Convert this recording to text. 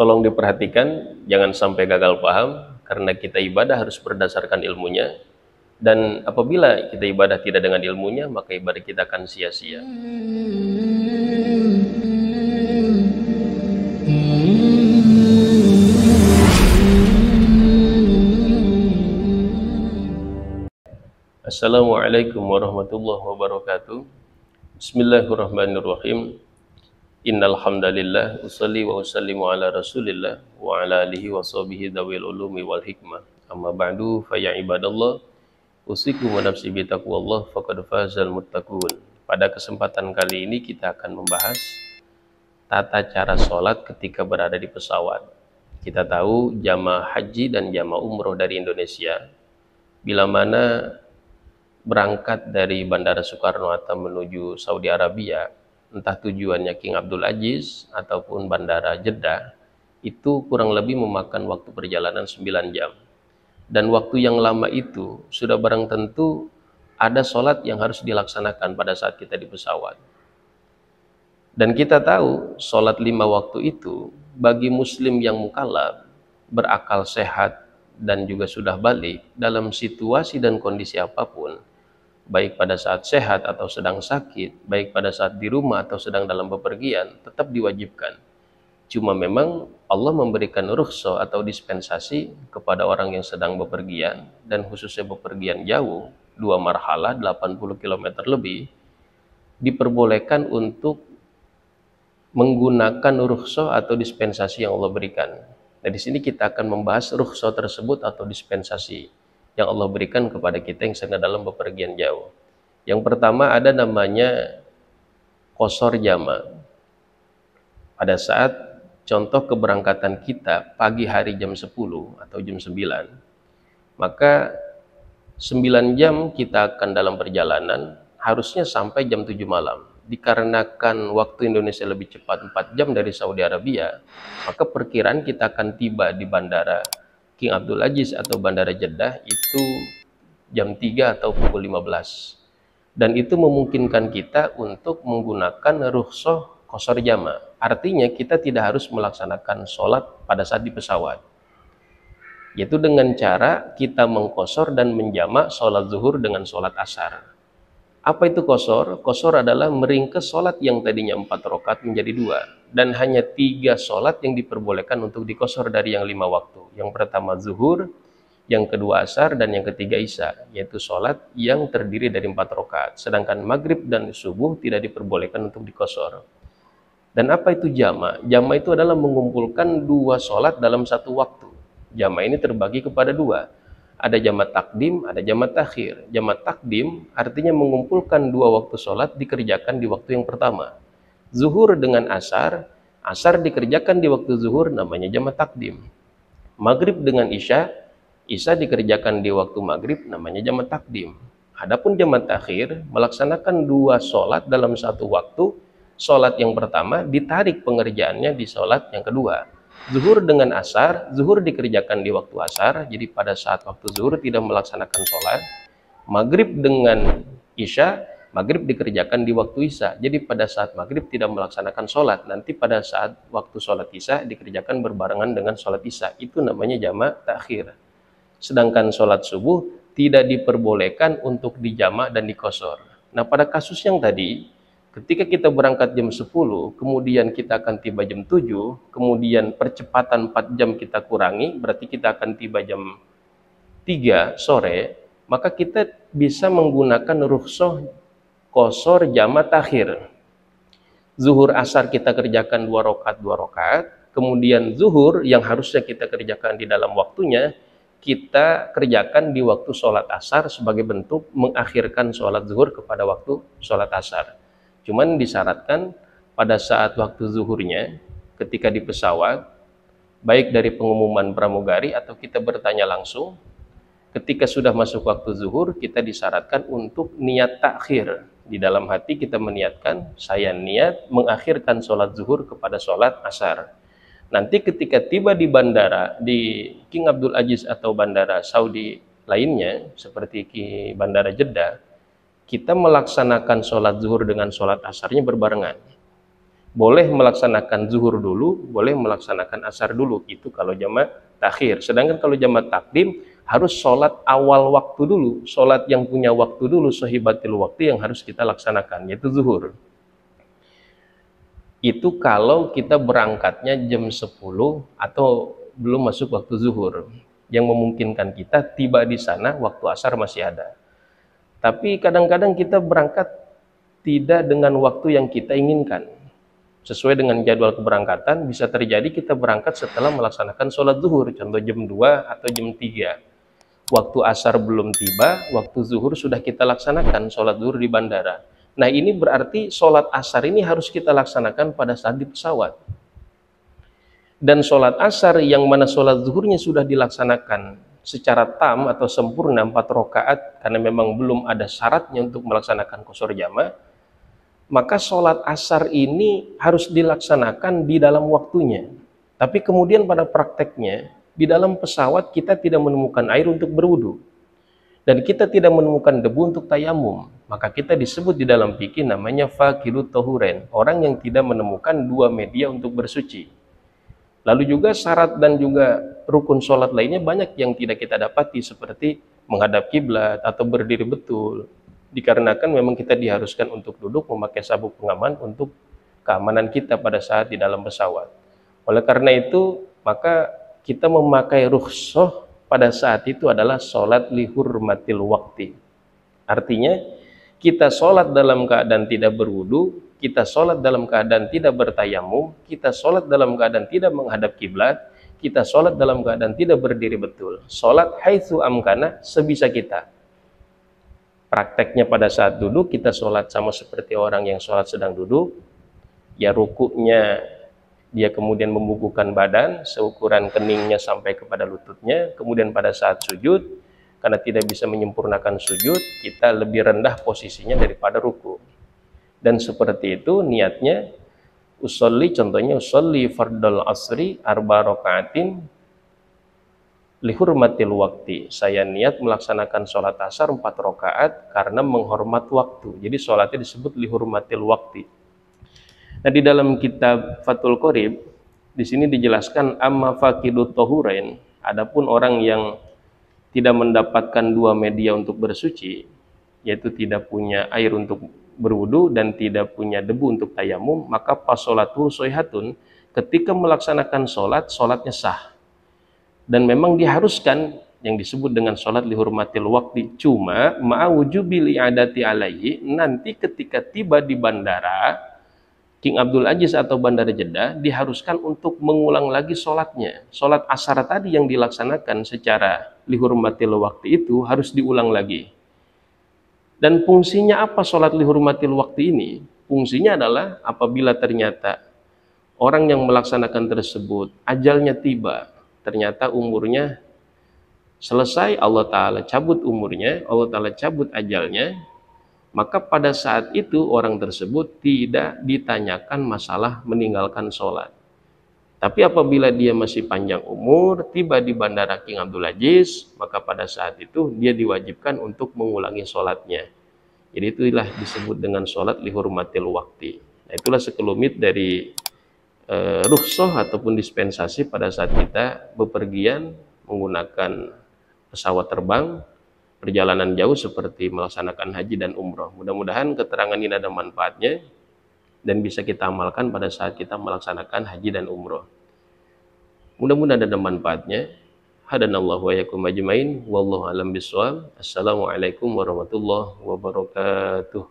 Tolong diperhatikan, jangan sampai gagal paham, karena kita ibadah harus berdasarkan ilmunya. Dan apabila kita ibadah tidak dengan ilmunya, maka ibadah kita akan sia-sia. Assalamualaikum warahmatullahi wabarakatuh. Bismillahirrahmanirrahim. Innal hamdalillah usolli wa usallimu ala Rasulillah wa ala alihi wa sahbihi dzawil ulumi wal hikmah. Amma ba'du fa ya ibadallah, usikum wa nafsi bi taqwallah faqad fazal muttaqun. Pada kesempatan kali ini kita akan membahas tata cara sholat ketika berada di pesawat. Kita tahu jamaah haji dan jamaah umroh dari Indonesia bila mana berangkat dari Bandara Soekarno-Hatta menuju Saudi Arabia, entah tujuannya King Abdul Aziz ataupun Bandara Jeddah, itu kurang lebih memakan waktu perjalanan 9 jam. Dan waktu yang lama itu sudah barang tentu ada sholat yang harus dilaksanakan pada saat kita di pesawat. Dan kita tahu sholat 5 waktu itu bagi muslim yang mukallaf, berakal sehat dan juga sudah balik, dalam situasi dan kondisi apapun, baik pada saat sehat atau sedang sakit, baik pada saat di rumah atau sedang dalam bepergian, tetap diwajibkan. Cuma memang Allah memberikan rukhsah atau dispensasi kepada orang yang sedang bepergian, dan khususnya bepergian jauh, 2 marhalah 80 km lebih, diperbolehkan untuk menggunakan rukhsah atau dispensasi yang Allah berikan. Nah, di sini kita akan membahas rukhsah tersebut atau dispensasi yang Allah berikan kepada kita yang sedang dalam bepergian jauh. Yang pertama ada namanya qashar jama. Pada saat contoh keberangkatan kita pagi hari jam 10 atau jam 9, maka 9 jam kita akan dalam perjalanan, harusnya sampai jam 7 malam. Dikarenakan waktu Indonesia lebih cepat 4 jam dari Saudi Arabia, maka perkiraan kita akan tiba di Bandara King Abdul Aziz atau Bandara Jeddah itu jam 3 atau pukul 15. Dan itu memungkinkan kita untuk menggunakan rukhsah qashar jama. Artinya kita tidak harus melaksanakan sholat pada saat di pesawat. Yaitu dengan cara kita mengqashar dan menjama sholat zuhur dengan sholat asar. Apa itu qashar? Qashar adalah meringkas sholat yang tadinya 4 rakaat menjadi 2. Dan hanya 3 sholat yang diperbolehkan untuk diqashar dari yang 5 waktu. Yang pertama zuhur, yang kedua asar, dan yang ketiga isya. Yaitu sholat yang terdiri dari 4 rakaat. Sedangkan maghrib dan subuh tidak diperbolehkan untuk diqashar. Dan apa itu jama? Jama itu adalah mengumpulkan 2 sholat dalam 1 waktu. Jama ini terbagi kepada 2. Ada jamak takdim, ada jamak takhir. Jamak takdim artinya mengumpulkan 2 waktu sholat dikerjakan di waktu yang pertama. Zuhur dengan asar, asar dikerjakan di waktu zuhur, namanya jamak takdim. Maghrib dengan isya, isya dikerjakan di waktu maghrib, namanya jamak takdim. Adapun jamak takhir, melaksanakan 2 sholat dalam 1 waktu. Sholat yang pertama ditarik pengerjaannya di sholat yang kedua. Zuhur dengan asar, zuhur dikerjakan di waktu asar, jadi pada saat waktu zuhur tidak melaksanakan sholat. Maghrib dengan isya, maghrib dikerjakan di waktu isya, jadi pada saat maghrib tidak melaksanakan sholat. Nanti pada saat waktu sholat isya dikerjakan berbarengan dengan sholat isya, itu namanya jamak takhir. Sedangkan sholat subuh tidak diperbolehkan untuk dijamak dan diqashar. Nah, pada kasus yang tadi, ketika kita berangkat jam 10, kemudian kita akan tiba jam 7, kemudian percepatan 4 jam kita kurangi, berarti kita akan tiba jam 3 sore, maka kita bisa menggunakan rukhsah qashar jama takhir. Zuhur asar kita kerjakan 2 rakaat 2 rakaat, kemudian zuhur yang harusnya kita kerjakan di dalam waktunya, kita kerjakan di waktu sholat asar sebagai bentuk mengakhirkan sholat zuhur kepada waktu sholat asar. Cuman disyaratkan pada saat waktu zuhurnya, ketika di pesawat, baik dari pengumuman pramugari atau kita bertanya langsung, ketika sudah masuk waktu zuhur, kita disyaratkan untuk niat takhir. Di dalam hati kita meniatkan, saya niat mengakhirkan sholat zuhur kepada sholat asar. Nanti ketika tiba di bandara, di King Abdul Aziz atau bandara Saudi lainnya, seperti Bandara Jeddah, kita melaksanakan sholat zuhur dengan sholat asarnya berbarengan. Boleh melaksanakan zuhur dulu, boleh melaksanakan asar dulu. Itu kalau jamak takhir. Sedangkan kalau jamak takdim, harus sholat awal waktu dulu. Sholat yang punya waktu dulu, sohibatil waktu yang harus kita laksanakan, yaitu zuhur. Itu kalau kita berangkatnya jam 10 atau belum masuk waktu zuhur. Yang memungkinkan kita tiba di sana waktu asar masih ada. Tapi kadang-kadang kita berangkat tidak dengan waktu yang kita inginkan. Sesuai dengan jadwal keberangkatan, bisa terjadi kita berangkat setelah melaksanakan sholat zuhur, contoh jam 2 atau jam 3. Waktu asar belum tiba, waktu zuhur sudah kita laksanakan sholat zuhur di bandara. Nah ini berarti sholat asar ini harus kita laksanakan pada saat di pesawat. Dan sholat asar yang mana sholat zuhurnya sudah dilaksanakan secara tam atau sempurna 4 rakaat, karena memang belum ada syaratnya untuk melaksanakan qashar jama', maka sholat asar ini harus dilaksanakan di dalam waktunya. Tapi kemudian pada prakteknya, di dalam pesawat kita tidak menemukan air untuk berwudu. Dan kita tidak menemukan debu untuk tayamum. Maka kita disebut di dalam fikih namanya faqidu tahuren, orang yang tidak menemukan dua media untuk bersuci. Lalu juga syarat dan juga rukun sholat lainnya banyak yang tidak kita dapati, seperti menghadap kiblat atau berdiri betul. Dikarenakan memang kita diharuskan untuk duduk memakai sabuk pengaman untuk keamanan kita pada saat di dalam pesawat. Oleh karena itu, maka kita memakai rukhsah pada saat itu adalah sholat lihurmatil wakti. Artinya, kita sholat dalam keadaan tidak berwudu, kita sholat dalam keadaan tidak bertayamum, kita sholat dalam keadaan tidak menghadap kiblat, kita sholat dalam keadaan tidak berdiri betul. Sholat haitsu amkana, sebisa kita. Prakteknya pada saat duduk, kita sholat sama seperti orang yang sholat sedang duduk. Ya rukuknya, dia kemudian membukukan badan, seukuran keningnya sampai kepada lututnya. Kemudian pada saat sujud, karena tidak bisa menyempurnakan sujud, kita lebih rendah posisinya daripada ruku. Dan seperti itu niatnya, usolli, contohnya usolli fardal asri arba rakaatin lihurmatil waktu. Saya niat melaksanakan sholat asar 4 rakaat karena menghormat waktu. Jadi sholatnya disebut lihurmatil waktu. Nah di dalam kitab Fathul Qorib, di sini dijelaskan amma faqidut tahurain. Adapun orang yang tidak mendapatkan dua media untuk bersuci, yaitu tidak punya air untuk berwudu dan tidak punya debu untuk tayamum, maka pas sholatuhu shoihatun, ketika melaksanakan sholat, sholatnya sah. Dan memang diharuskan yang disebut dengan sholat lihurmatil waktu. Cuma ma'awujubil i'adati alaihi, nanti ketika tiba di bandara King Abdul Aziz atau Bandara Jeddah, diharuskan untuk mengulang lagi sholatnya. Sholat asar tadi yang dilaksanakan secara lihurmatil waktu itu harus diulang lagi. Dan fungsinya apa sholat lihurmatil waktu ini? Fungsinya adalah apabila ternyata orang yang melaksanakan tersebut ajalnya tiba, ternyata umurnya selesai, Allah Ta'ala cabut umurnya, Allah Ta'ala cabut ajalnya, maka pada saat itu orang tersebut tidak ditanyakan masalah meninggalkan sholat. Tapi apabila dia masih panjang umur, tiba di Bandara King Abdul Aziz, maka pada saat itu dia diwajibkan untuk mengulangi sholatnya. Jadi itulah disebut dengan sholat lihurmatil wakti. Nah itulah sekelumit dari rukhsah ataupun dispensasi pada saat kita bepergian menggunakan pesawat terbang, perjalanan jauh seperti melaksanakan haji dan umroh. Mudah-mudahan keterangan ini ada manfaatnya dan bisa kita amalkan pada saat kita melaksanakan haji dan umroh. Mudah-mudahan ada manfaatnya. Hadanallahu wa yakum ajmain. Wallahu alam bisawab. Assalamualaikum warahmatullahi wabarakatuh.